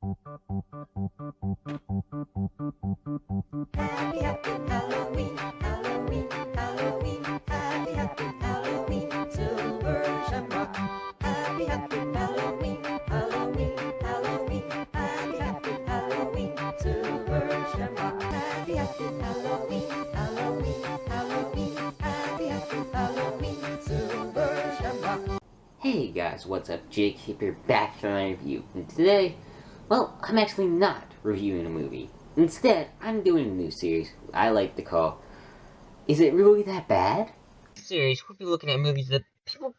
Happy, happy Halloween, Halloween, Halloween, happy, happy Halloween, Silver Shamrock. Happy, happy Halloween, Halloween, Halloween, happy, happy Halloween, Silver Shamrock. Happy, happy Halloween, Halloween, Halloween, happy, happy Halloween, Silver Shamrock. Hey guys, what's up? Jake here, back for my review. And today, well, I'm actually not reviewing a movie. Instead, I'm doing a new series I like to call Is It Really That Bad? This series, we'll be looking at movies that people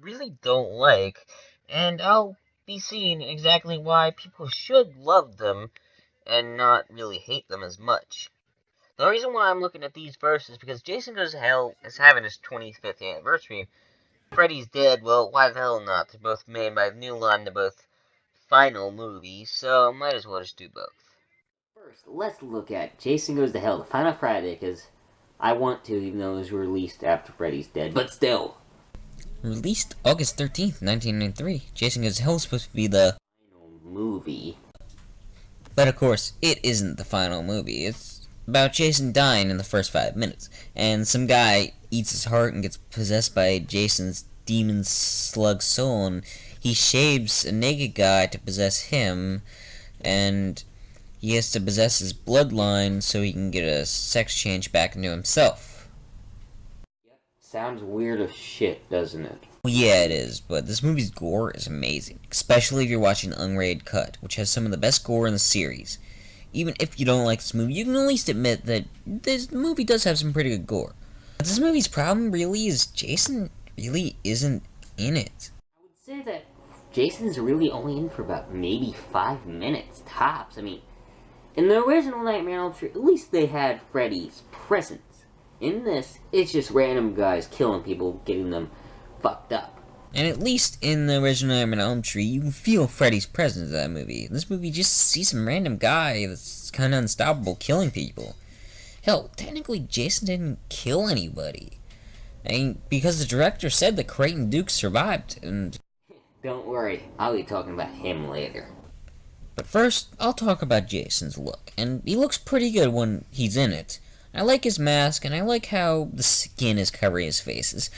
really don't like, and I'll be seeing exactly why people should love them and not really hate them as much. The reason why I'm looking at these first is because Jason Goes to Hell is having his 25th anniversary. Freddy's Dead, well, why the hell not? They're both made by New Line, they're both final movies, so might as well just do both. First, let's look at Jason Goes to Hell, the final Friday, because I want to, even though it was released after Freddy's Dead, but still. Released August 13th, 1993, Jason Goes to Hell is supposed to be the Final movie. But of course, it isn't the final movie. It's about Jason dying in the first 5 minutes, and some guy eats his heart and gets possessed by Jason's demon slug soul, and he shaves a naked guy to possess him, and he has to possess his bloodline so he can get a sex change back into himself. Yep. Sounds weird as shit, doesn't it? Well, yeah, it is, but this movie's gore is amazing, especially if you're watching the unrated cut, which has some of the best gore in the series. Even if you don't like this movie, you can at least admit that this movie does have some pretty good gore. But this movie's problem really is Jason really isn't in it. I would say that Jason's really only in for about maybe 5 minutes, tops. I mean, in the original Nightmare on Elm Street, at least they had Freddy's presence. In this, it's just random guys killing people, getting them fucked up. And at least in the original Nightmare on Elm Street, you can feel Freddy's presence in that movie. In this movie, you just see some random guy that's kind of unstoppable killing people. Hell, technically, Jason didn't kill anybody. I mean, because the director said that Creighton Duke survived, and Don't worry, I'll be talking about him later. But first, I'll talk about Jason's look, and he looks pretty good when he's in it. I like his mask, and I like how the skin is covering his face.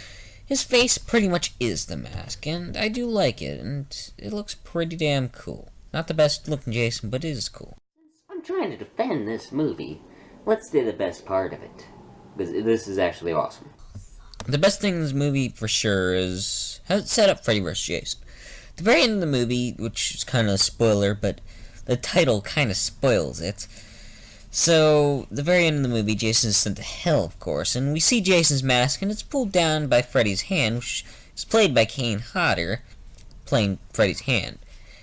His face pretty much is the mask, and I do like it, and it looks pretty damn cool. Not the best looking Jason, but it is cool. I'm trying to defend this movie. Let's do the best part of it, because this is actually awesome. The best thing in this movie, for sure, is how it set up Freddy vs. Jason. The very end of the movie, which is kind of a spoiler, but the title kind of spoils it. So, the very end of the movie, Jason is sent to hell, of course, and we see Jason's mask, and it's pulled down by Freddy's hand, which is played by Kane Hodder, playing Freddy's hand.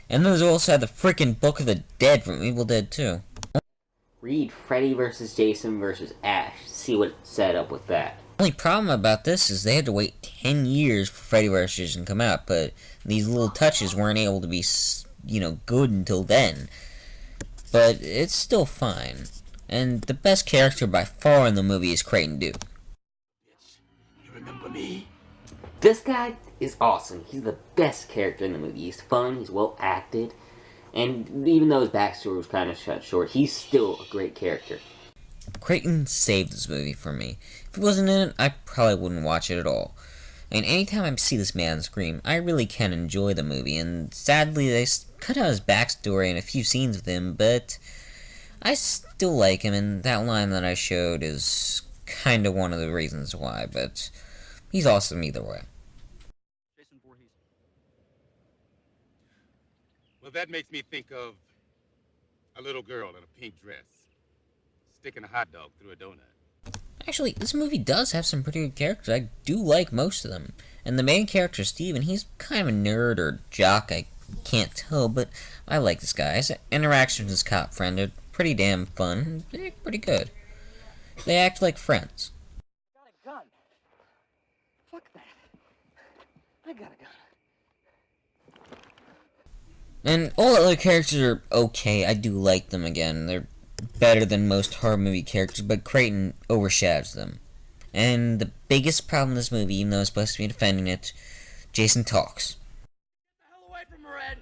And then there's also the freaking Book of the Dead from Evil Dead 2. Read Freddy vs. Jason vs. Ash. See what it's set up with that. The only problem about this is they had to wait 10 years for Freddy vs. Jason to come out, but these little touches weren't able to be, good until then. But it's still fine. And the best character by far in the movie is Creighton Duke. You remember me? This guy is awesome. He's the best character in the movie. He's fun, he's well acted, and even though his backstory was kind of shut short, he's still a great character. Creighton saved this movie for me. If he wasn't in it, I probably wouldn't watch it at all. I mean, anytime I see this man scream, I really can enjoy the movie, and sadly they cut out his backstory in a few scenes with him, but I still like him, and that line that I showed is kind of one of the reasons why, but he's awesome either way. Well, that makes me think of a little girl in a pink dress sticking a hot dog through a donut. Actually, this movie does have some pretty good characters. I do like most of them. And the main character, Steven, he's kind of a nerd or jock, I can't tell, but I like this guy. His interactions with his cop friend are pretty damn fun. They're pretty good. They act like friends. I got a gun. Fuck that. I got a gun. And all the other characters are okay. I do like them again. They're better than most horror movie characters, but Creighton overshadows them. And the biggest problem in this movie, even though I'm supposed to be defending it, Jason talks. Get the hell away from her, Ed.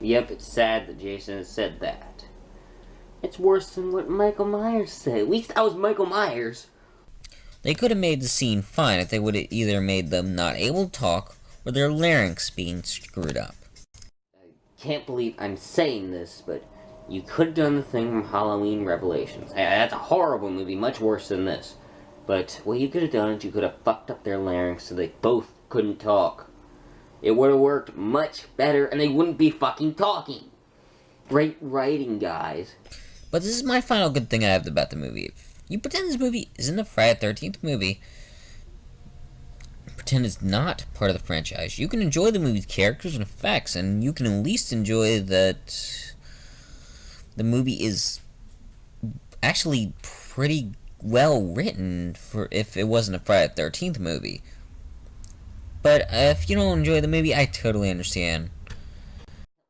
Yep, it's sad that Jason has said that. It's worse than what Michael Myers said. At least I was Michael Myers. They could have made the scene fine if they would have either made them not able to talk or their larynx being screwed up. I can't believe I'm saying this, but you could have done the thing from Halloween Revelations. That's a horrible movie, much worse than this. But what you could have done is you could have fucked up their larynx so they both couldn't talk. It would have worked much better and they wouldn't be fucking talking. Great writing, guys. But this is my final good thing I have about the movie. If you pretend this movie isn't a Friday the 13th movie, pretend it's not part of the franchise, you can enjoy the movie's characters and effects, and you can at least enjoy that the movie is actually pretty well written for if it wasn't a Friday the 13th movie. But if you don't enjoy the movie, I totally understand.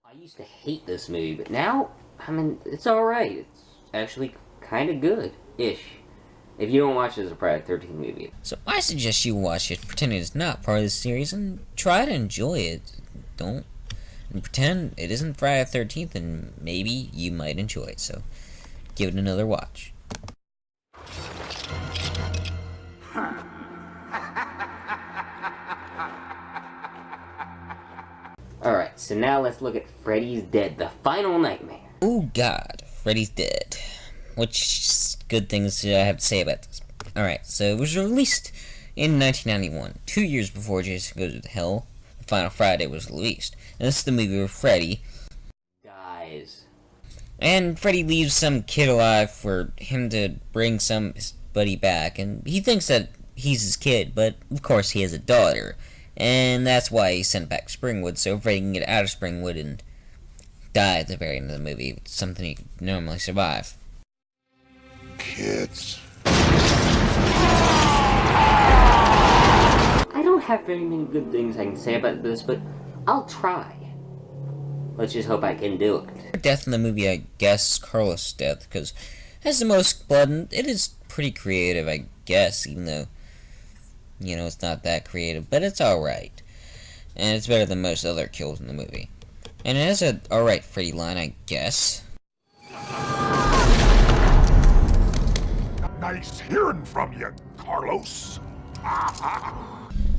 I used to hate this movie, but now, I mean, it's alright. It's actually kind of good-ish. If you don't watch it as a Friday the 13th movie. So I suggest you watch it, pretending it's not part of the series, and try to enjoy it. Don't and pretend it isn't Friday the 13th, and maybe you might enjoy it. So give it another watch. Alright, so now let's look at Freddy's Dead, the final nightmare. Oh God, Freddy's Dead. Which good things do I have to say about this? Alright, so it was released in 1991, 2 years before Jason Goes to Hell. The Final Friday was released. And this is the movie where Freddy Guys. and Freddy leaves some kid alive for him to bring his buddy back, and he thinks that he's his kid, but of course he has a daughter, and that's why he's sent back to Springwood, so Freddy can get out of Springwood and die at the very end of the movie. It's something he could normally survive. Kids. I don't have very many good things I can say about this, but I'll try. Let's just hope I can do it. Death in the movie, I guess, Carlos' death, because it has the most blood, and it is pretty creative, I guess, even though, you know, it's not that creative, but it's alright. And it's better than most other kills in the movie. And it has an alright Freddy line, I guess. Nice hearing from you, Carlos.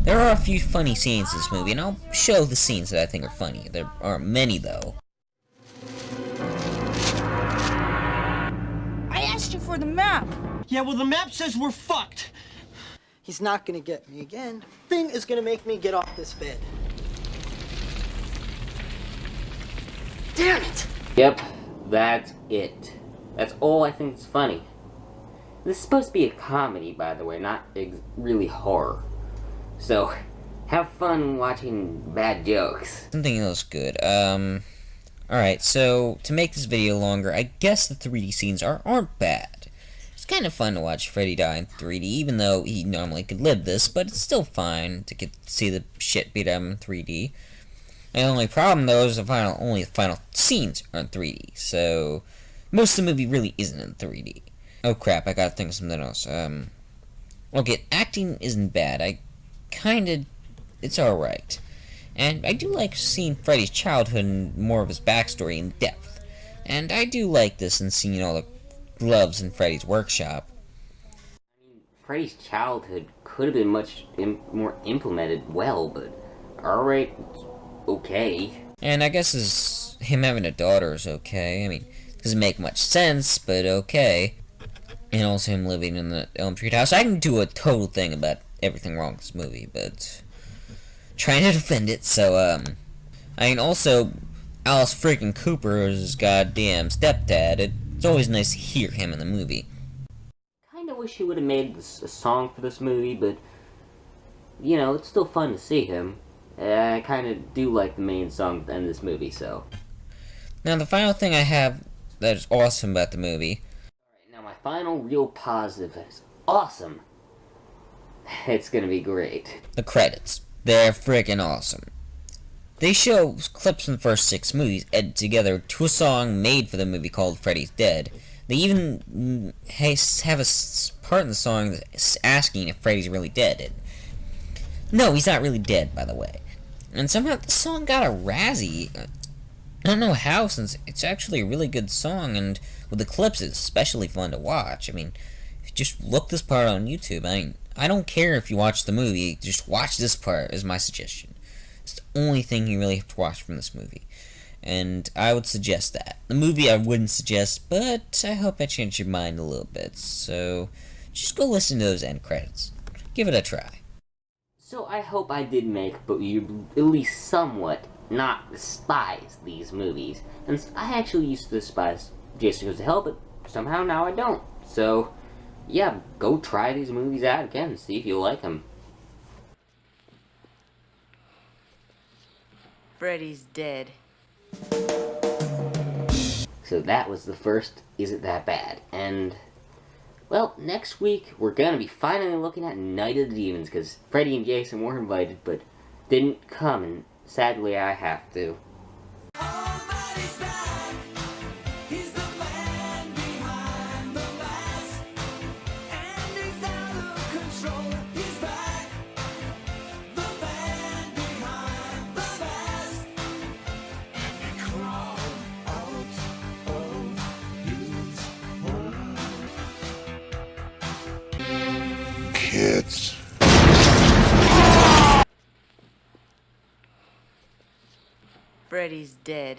There are a few funny scenes in this movie, and I'll show the scenes that I think are funny. There aren't many, though. I asked you for the map. Yeah, well, the map says we're fucked. He's not gonna get me again. Thing is gonna make me get off this bed. Damn it! Yep, that's it. That's all I think is funny. This is supposed to be a comedy, by the way, not really horror. So, have fun watching bad jokes. Something else good. Alright, so to make this video longer, I guess the 3D scenes aren't bad. It's kind of fun to watch Freddy die in 3D, even though he normally could live this, but it's still fine to get to see the shit beat out of him in 3D. And the only problem, though, is only the final scenes are in 3D, so most of the movie really isn't in 3D. Oh crap, I gotta think of something else. Okay, acting isn't bad. It's alright. And I do like seeing Freddy's childhood and more of his backstory in depth. And I do like this and seeing all the gloves in Freddy's workshop. Freddy's childhood could have been much more implemented well, but alright, okay. And I guess him having a daughter is okay. I mean, doesn't make much sense, but okay. And also him living in the Elm Street house. I can do a total thing about everything wrong with this movie, but trying to defend it, so, I mean, also, Alice freaking Cooper is his goddamn stepdad. It's always nice to hear him in the movie. Kinda wish he would have made a song for this movie, but, you know, it's still fun to see him. I kinda do like the main song at the end of this movie, so. Now, the final thing I have that is awesome about the movie. Alright, now my final real positive is awesome. It's gonna be great. The credits. They're freaking awesome. They show clips from the first 6 movies edited together to a song made for the movie called Freddy's Dead. They even have a part in the song that's asking if Freddy's really dead. And no, he's not really dead, by the way. And somehow the song got a Razzie. I don't know how, since it's actually a really good song, and with the clips, it's especially fun to watch. I mean, if you just look this part on YouTube. I mean, I don't care if you watch the movie, just watch this part is my suggestion. It's the only thing you really have to watch from this movie. And I would suggest that. The movie I wouldn't suggest, but I hope I changed your mind a little bit. So, just go listen to those end credits. Give it a try. So I hope I did make but you at least somewhat not despise these movies. And I actually used to despise Jason Goes to Hell, but somehow now I don't. So, yeah, go try these movies out again and see if you like them. Freddy's dead. So that was the first Is It That Bad? And, well, next week we're gonna be finally looking at Night of the Demons, because Freddy and Jason were invited, but didn't come, and sadly I have to. Kids. Freddy's dead.